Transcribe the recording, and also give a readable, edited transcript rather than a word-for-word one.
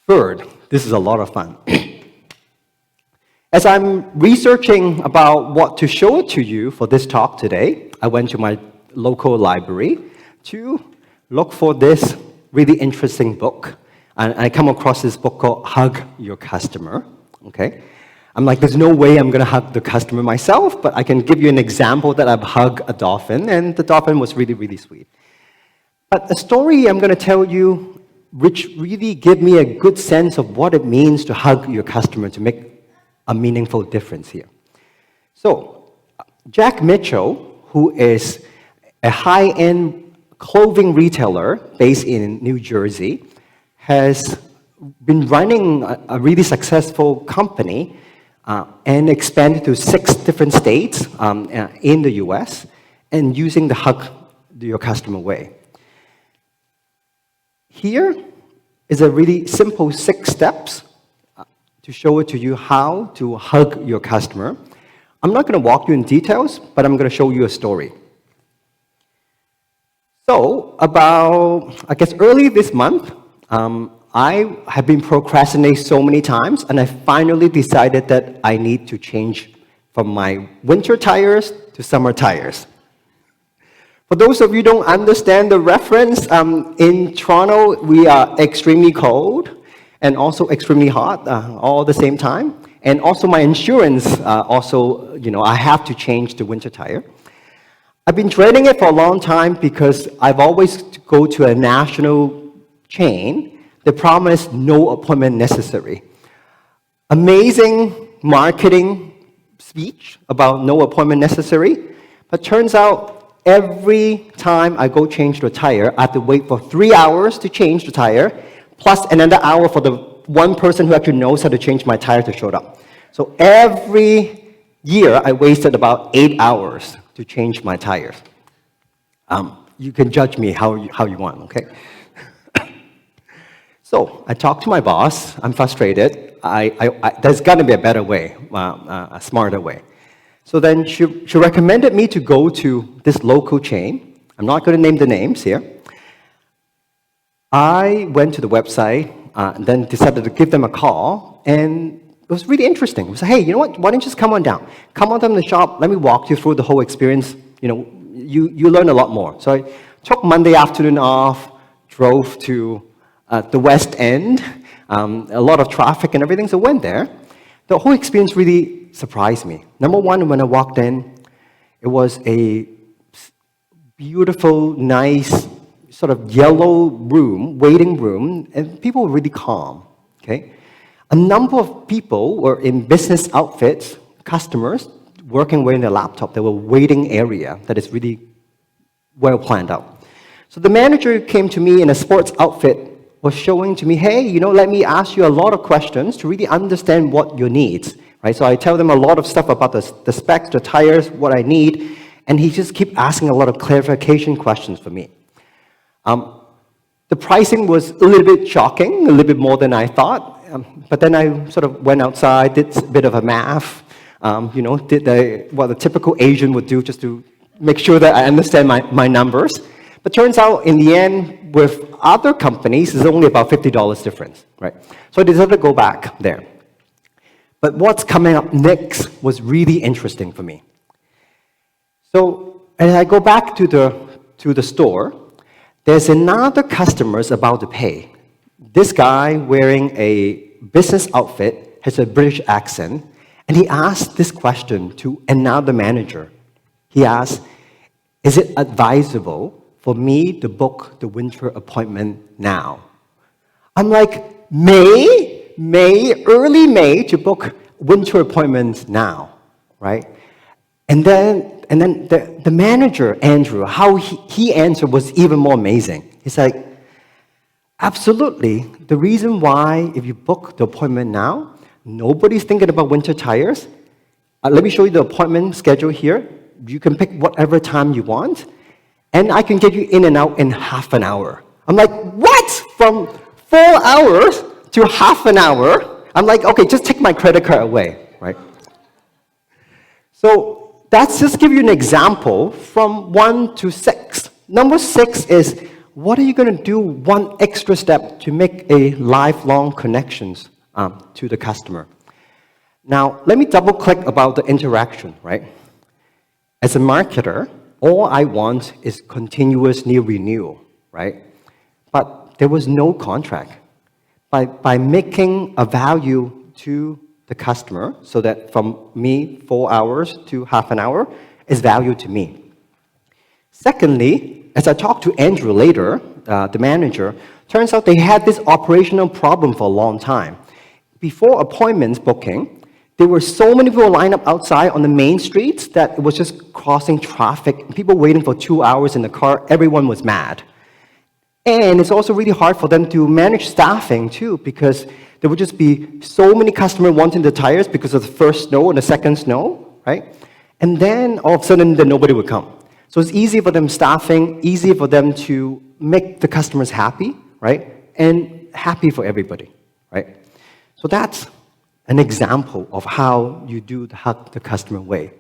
Third, this is a lot of fun. As I'm researching about what to show to you for this talk today, I went to my local library to look for this really interesting book. And I come across this book called Hug Your Customer. Okay? I'm like, there's no way I'm going to hug the customer myself, but I can give you an example that I've hugged a dolphin, and the dolphin was really, really sweet. But the story I'm going to tell you, which really gave me a good sense of what it means to hug your customer to make a meaningful difference here. So, Jack Mitchell, who is a high-end clothing retailer based in New Jersey, has been running a really successful company and expanded to 6 different states in the US and using the Hug Your Customer way. Here is a really simple 6 steps to show it to you how to hug your customer. I'm not going to walk you in details, but I'm going to show you a story. So, I guess early this month, I have been procrastinating so many times, and I finally decided that I need to change from my winter tires to summer tires. For those of you who don't understand the reference, in Toronto, we are extremely cold and also extremely hot all at the same time. And also my insurance, I have to change the winter tire. I've been dreading it for a long time because I've always go to a national chain. The problem is no appointment necessary. Amazing marketing speech about no appointment necessary, but turns out every time I go change the tire, I have to wait for 3 hours to change the tire, plus another hour for the one person who actually knows how to change my tire to show up. So every year, I wasted about 8 hours to change my tires. You can judge me how you want, okay? So I talked to my boss. I'm frustrated. There's got to be a better way, a smarter way. So then she recommended me to go to this local chain. I'm not going to name the names here. I went to the website and then decided to give them a call, and it was really interesting. It was, hey, you know what? Why don't you just come on down? Come on down to the shop. Let me walk you through the whole experience. You learn a lot more. So I took Monday afternoon off, drove to the West End, a lot of traffic and everything, so went there. The whole experience really surprised me. Number one, when I walked in, it was a beautiful, nice, sort of yellow room, waiting room, and people were really calm, okay? A number of people were in business outfits, customers, working wearing their laptop. There were waiting area that is really well planned out. So the manager came to me in a sports outfit, was showing to me, hey, let me ask you a lot of questions to really understand what your needs, right? So I tell them a lot of stuff about the specs, the tires, what I need, and he just keep asking a lot of clarification questions for me. The pricing was a little bit shocking, a little bit more than I thought, but then I sort of went outside, did a bit of a math, did what a typical Asian would do just to make sure that I understand my numbers. But turns out, in the end, with other companies, it's only about $50 difference, right? So I decided to go back there. But what's coming up next was really interesting for me. So as I go back to the store, there's another customer about to pay. This guy wearing a business outfit has a British accent, and he asked this question to another manager. He asked, is it advisable for me to book the winter appointment now? I'm like, early May to book winter appointments now, right? And then the manager, Andrew, how he answered was even more amazing. He's like, absolutely. The reason why, if you book the appointment now, nobody's thinking about winter tires. Let me show you the appointment schedule here. You can pick whatever time you want, and I can get you in and out in half an hour. I'm like, what? From 4 hours to half an hour? I'm like, okay, just take my credit card away, right? So that's just give you an example from 1 to 6. Number 6 is what are you going to do one extra step to make a lifelong connections to the customer? Now, let me double click about the interaction, right? As a marketer, all I want is continuous new renewal, right? But there was no contract. By making a value to the customer, so that from me, 4 hours to half an hour is value to me. Secondly, as I talked to Andrew later, the manager, turns out they had this operational problem for a long time. Before appointments booking, there were so many people lined up outside on the main streets that it was just causing traffic. People waiting for 2 hours in the car, everyone was mad. And it's also really hard for them to manage staffing too, because there would just be so many customers wanting the tires because of the first snow and the second snow, right? And then all of a sudden, then nobody would come. So it's easy for them staffing, easy for them to make the customers happy, right? And happy for everybody, right? So that's an example of how you do the hug the customer way.